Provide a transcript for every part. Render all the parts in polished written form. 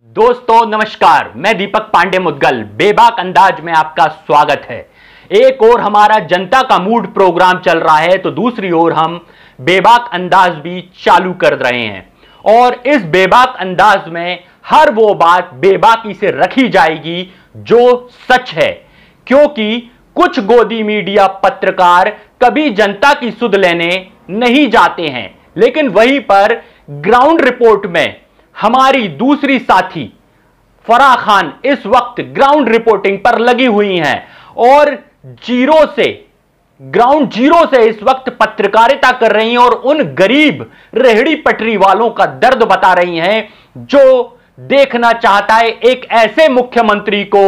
दोस्तों नमस्कार, मैं दीपक पांडे मुद्गल। बेबाक अंदाज में आपका स्वागत है। एक ओर हमारा जनता का मूड प्रोग्राम चल रहा है तो दूसरी ओर हम बेबाक अंदाज भी चालू कर रहे हैं और इस बेबाक अंदाज में हर वो बात बेबाकी से रखी जाएगी जो सच है, क्योंकि कुछ गोदी मीडिया पत्रकार कभी जनता की सुध लेने नहीं जाते हैं, लेकिन वहीं पर ग्राउंड रिपोर्ट में हमारी दूसरी साथी फराह खान इस वक्त ग्राउंड रिपोर्टिंग पर लगी हुई हैं और ग्राउंड जीरो से इस वक्त पत्रकारिता कर रही हैं और उन गरीब रेहड़ी पटरी वालों का दर्द बता रही हैं जो देखना चाहता है एक ऐसे मुख्यमंत्री को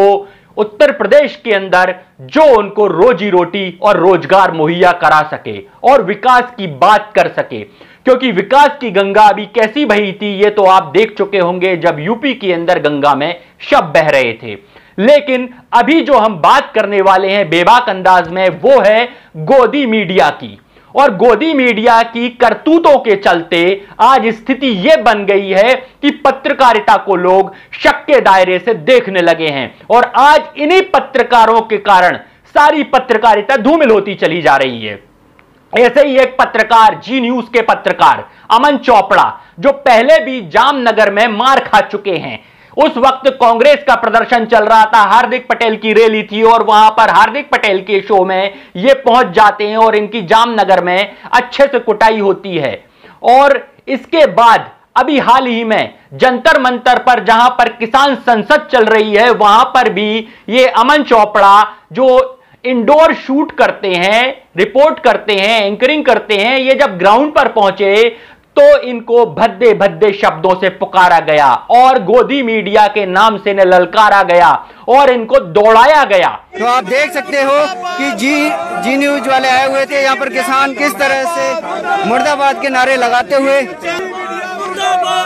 उत्तर प्रदेश के अंदर जो उनको रोजी रोटी और रोजगार मुहैया करा सके और विकास की बात कर सके। क्योंकि विकास की गंगा अभी कैसी बही थी ये तो आप देख चुके होंगे जब यूपी के अंदर गंगा में शव बह रहे थे। लेकिन अभी जो हम बात करने वाले हैं बेबाक अंदाज में वो है गोदी मीडिया की, और गोदी मीडिया की करतूतों के चलते आज स्थिति यह बन गई है कि पत्रकारिता को लोग शक के दायरे से देखने लगे हैं और आज इन्हीं पत्रकारों के कारण सारी पत्रकारिता धूमिल होती चली जा रही है। ऐसे ही एक पत्रकार, जी न्यूज के पत्रकार अमन चोपड़ा, जो पहले भी जामनगर में मार खा चुके हैं, उस वक्त कांग्रेस का प्रदर्शन चल रहा था, हार्दिक पटेल की रैली थी और वहां पर हार्दिक पटेल के शो में ये पहुंच जाते हैं और इनकी जामनगर में अच्छे से कुटाई होती है। और इसके बाद अभी हाल ही में जंतर मंतर पर जहां पर किसान संसद चल रही है वहां पर भी ये अमन चोपड़ा जो इंडोर शूट करते हैं, रिपोर्ट करते हैं, एंकरिंग करते हैं, ये जब ग्राउंड पर पहुंचे तो इनको भद्दे भद्दे शब्दों से पुकारा गया और गोदी मीडिया के नाम से इन्हें ललकारा गया और इनको दौड़ाया गया। तो आप देख सकते हो कि जी न्यूज वाले आए हुए थे, यहाँ पर किसान किस तरह से मुर्दाबाद के नारे लगाते हुए,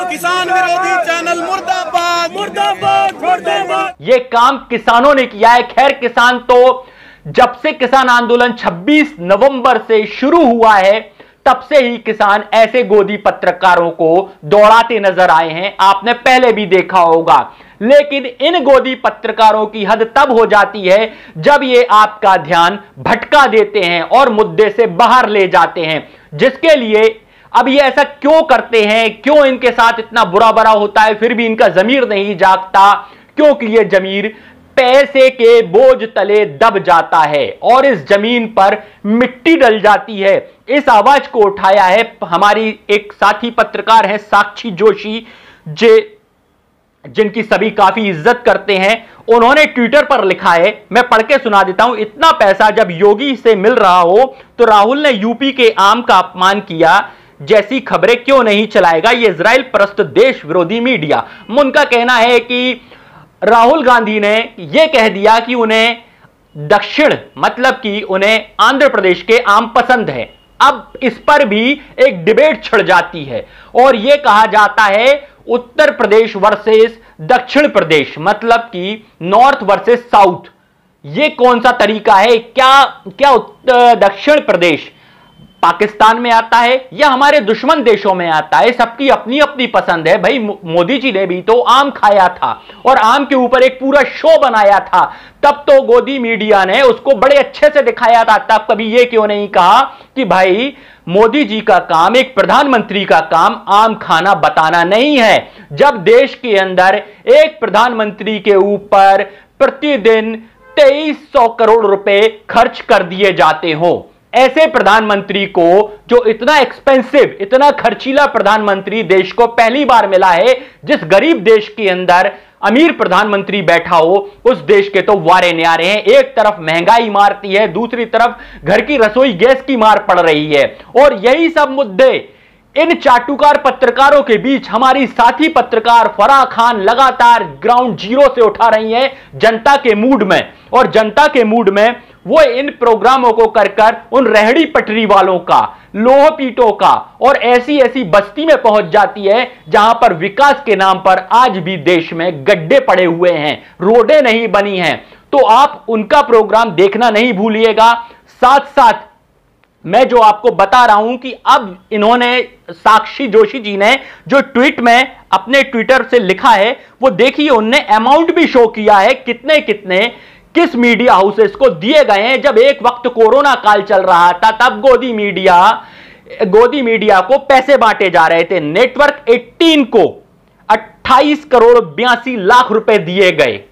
किसान विरोधी चैनल मुर्दाबाद मुर्दाबाद मुर्दाबाद, ये काम किसानों ने किया है। खैर, किसान तो जब से किसान आंदोलन 26 नवंबर से शुरू हुआ है तब से ही किसान ऐसे गोदी पत्रकारों को दौड़ाते नजर आए हैं, आपने पहले भी देखा होगा। लेकिन इन गोदी पत्रकारों की हद तब हो जाती है जब ये आपका ध्यान भटका देते हैं और मुद्दे से बाहर ले जाते हैं, जिसके लिए अब ये ऐसा क्यों करते हैं, क्यों इनके साथ इतना बुरा भरा होता है, फिर भी इनका जमीर नहीं जागता, क्योंकि ये जमीर पैसे के बोझ तले दब जाता है और इस जमीन पर मिट्टी डल जाती है। इस आवाज को उठाया है हमारी एक साथी पत्रकार है साक्षी जोशी, जिनकी सभी काफी इज्जत करते हैं। उन्होंने ट्विटर पर लिखा है, मैं पढ़ के सुना देता हूं। इतना पैसा जब योगी से मिल रहा हो तो राहुल ने यूपी के आम का अपमान किया जैसी खबरें क्यों नहीं चलाएगा ये इजराइल परस्त देश विरोधी मीडिया। उनका कहना है कि राहुल गांधी ने यह कह दिया कि उन्हें दक्षिण मतलब कि उन्हें आंध्र प्रदेश के आम पसंद है। अब इस पर भी एक डिबेट छिड़ जाती है और यह कहा जाता है उत्तर प्रदेश वर्सेस दक्षिण प्रदेश, मतलब कि नॉर्थ वर्सेस साउथ। यह कौन सा तरीका है? क्या दक्षिण प्रदेश पाकिस्तान में आता है या हमारे दुश्मन देशों में आता है? सबकी अपनी अपनी पसंद है भाई। मोदी जी ने भी तो आम खाया था और आम के ऊपर एक पूरा शो बनाया था, तब तो गोदी मीडिया ने उसको बड़े अच्छे से दिखाया था। तब कभी यह क्यों नहीं कहा कि भाई मोदी जी का काम, एक प्रधानमंत्री का काम आम खाना बताना नहीं है। जब देश के अंदर एक प्रधानमंत्री के ऊपर प्रतिदिन 2300 करोड़ रुपए खर्च कर दिए जाते हो, ऐसे प्रधानमंत्री को, जो इतना एक्सपेंसिव, इतना खर्चीला प्रधानमंत्री देश को पहली बार मिला है, जिस गरीब देश के अंदर अमीर प्रधानमंत्री बैठा हो, उस देश के तो वारे न्यारे हैं। एक तरफ महंगाई मारती है, दूसरी तरफ घर की रसोई गैस की मार पड़ रही है और यही सब मुद्दे इन चाटुकार पत्रकारों के बीच हमारी साथी पत्रकार फराह खान लगातार ग्राउंड जीरो से उठा रही हैं जनता के मूड में। और जनता के मूड में वो इन प्रोग्रामों को कर उन रेहड़ी पटरी वालों का, लोह पीटों का और ऐसी ऐसी बस्ती में पहुंच जाती है जहां पर विकास के नाम पर आज भी देश में गड्ढे पड़े हुए हैं, रोडें नहीं बनी हैं। तो आप उनका प्रोग्राम देखना नहीं भूलिएगा। साथ साथ मैं जो आपको बता रहा हूं कि अब इन्होंने, साक्षी जोशी जी ने जो ट्वीट में अपने ट्विटर से लिखा है वो देखिए, उनने अमाउंट भी शो किया है कितने कितने किस मीडिया हाउसेस को दिए गए हैं। जब एक वक्त कोरोना काल चल रहा था तब गोदी मीडिया को पैसे बांटे जा रहे थे। नेटवर्क 18 को 28 करोड़ 82 लाख रुपए दिए गए।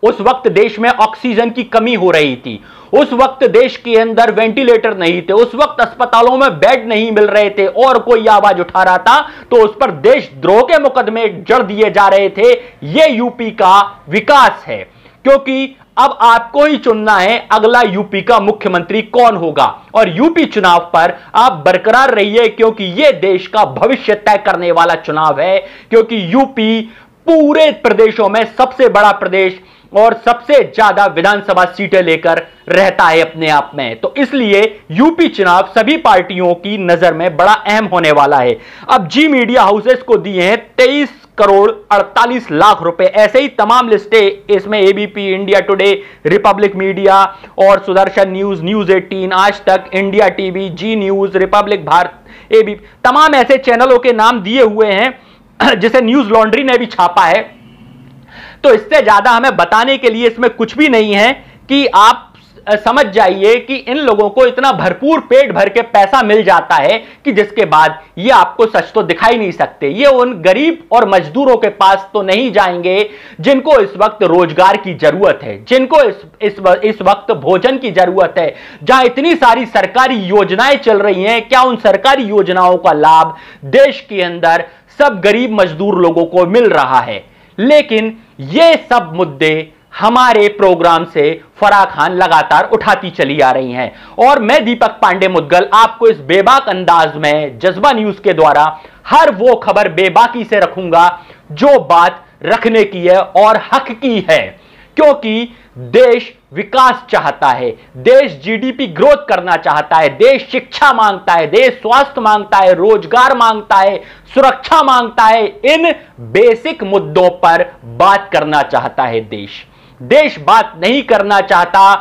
उस वक्त देश में ऑक्सीजन की कमी हो रही थी, उस वक्त देश के अंदर वेंटिलेटर नहीं थे, उस वक्त अस्पतालों में बेड नहीं मिल रहे थे और कोई आवाज उठा रहा था तो उस पर देशद्रोह के मुकदमे जड़ दिए जा रहे थे। यह यूपी का विकास है, क्योंकि अब आपको ही चुनना है अगला यूपी का मुख्यमंत्री कौन होगा। और यूपी चुनाव पर आप बरकरार रहिए, क्योंकि यह देश का भविष्य तय करने वाला चुनाव है। क्योंकि यूपी पूरे प्रदेशों में सबसे बड़ा प्रदेश और सबसे ज्यादा विधानसभा सीटें लेकर रहता है अपने आप में, तो इसलिए यूपी चुनाव सभी पार्टियों की नजर में बड़ा अहम होने वाला है। अब जी मीडिया हाउसेस को दिए हैं 23 करोड़ 48 लाख रुपए। ऐसे ही तमाम लिस्टें इसमें ABP, India today, Republic media और सुदर्शन न्यूज, न्यूज 18, आज तक, इंडिया टीवी, जी न्यूज, रिपब्लिक भारत, एबीपी, तमाम ऐसे चैनलों के नाम दिए हुए हैं जिसे न्यूज लॉन्ड्री ने भी छापा है। तो इससे ज्यादा हमें बताने के लिए इसमें कुछ भी नहीं है कि आप समझ जाइए कि इन लोगों को इतना भरपूर पेट भर के पैसा मिल जाता है कि जिसके बाद ये आपको सच तो दिखाई नहीं सकते। ये उन गरीब और मजदूरों के पास तो नहीं जाएंगे जिनको इस वक्त रोजगार की जरूरत है, जिनको इस वक्त भोजन की जरूरत है, जहां इतनी सारी सरकारी योजनाएं चल रही हैं। क्या उन सरकारी योजनाओं का लाभ देश के अंदर सब गरीब मजदूर लोगों को मिल रहा है? लेकिन ये सब मुद्दे हमारे प्रोग्राम से फराह खान लगातार उठाती चली आ रही हैं और मैं दीपक पांडे मुद्गल आपको इस बेबाक अंदाज में जज्बा न्यूज के द्वारा हर वो खबर बेबाकी से रखूंगा जो बात रखने की है और हक की है। क्योंकि देश विकास चाहता है, देश जीडीपी ग्रोथ करना चाहता है, देश शिक्षा मांगता है, देश स्वास्थ्य मांगता है, रोजगार मांगता है, सुरक्षा मांगता है। इन बेसिक मुद्दों पर बात करना चाहता है देश बात नहीं करना चाहता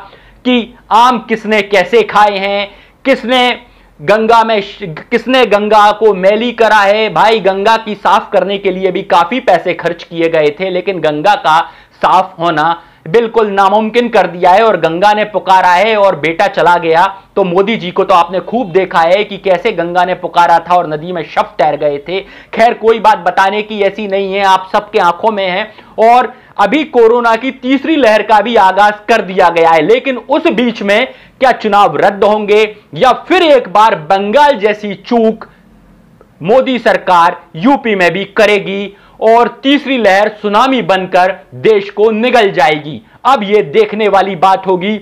कि आम किसने कैसे खाए हैं, किसने गंगा को मैली करा है। भाई, गंगा की साफ करने के लिए भी काफी पैसे खर्च किए गए थे, लेकिन गंगा का साफ होना बिल्कुल नामुमकिन कर दिया है और गंगा ने पुकारा है और बेटा चला गया। तो मोदी जी को तो आपने खूब देखा है कि कैसे गंगा ने पुकारा था और नदी में शव तैर गए थे। खैर, कोई बात बताने की ऐसी नहीं है, आप सबके आंखों में है। और अभी कोरोना की तीसरी लहर का भी आगाज कर दिया गया है, लेकिन उस बीच में क्या चुनाव रद्द होंगे या फिर एक बार बंगाल जैसी चूक मोदी सरकार यूपी में भी करेगी और तीसरी लहर सुनामी बनकर देश को निगल जाएगी? अब यह देखने वाली बात होगी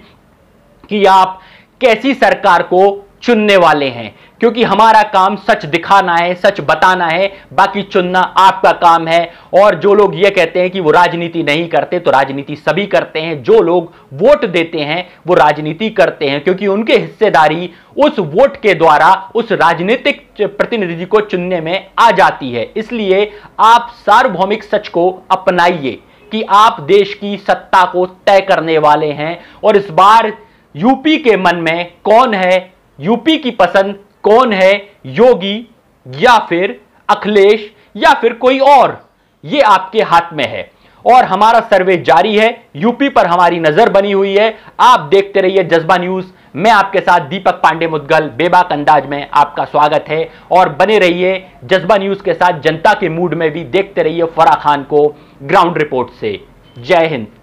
कि आप कैसी सरकार को चुनने वाले हैं, क्योंकि हमारा काम सच दिखाना है, सच बताना है, बाकी चुनना आपका काम है। और जो लोग ये कहते हैं कि वो राजनीति नहीं करते, तो राजनीति सभी करते हैं। जो लोग वोट देते हैं वो राजनीति करते हैं, क्योंकि उनके हिस्सेदारी उस वोट के द्वारा उस राजनीतिक प्रतिनिधि को चुनने में आ जाती है। इसलिए आप सार्वभौमिक सच को अपनाइए कि आप देश की सत्ता को तय करने वाले हैं। और इस बार यूपी के मन में कौन है, यूपी की पसंद कौन है, योगी या फिर अखिलेश या फिर कोई और, ये आपके हाथ में है। और हमारा सर्वे जारी है, यूपी पर हमारी नजर बनी हुई है। आप देखते रहिए जज्बा न्यूज। मैं आपके साथ दीपक पांडे मुद्गल, बेबाक अंदाज में आपका स्वागत है। और बने रहिए जज्बा न्यूज के साथ, जनता के मूड में भी देखते रहिए फराह खान को ग्राउंड रिपोर्ट से। जय हिंद।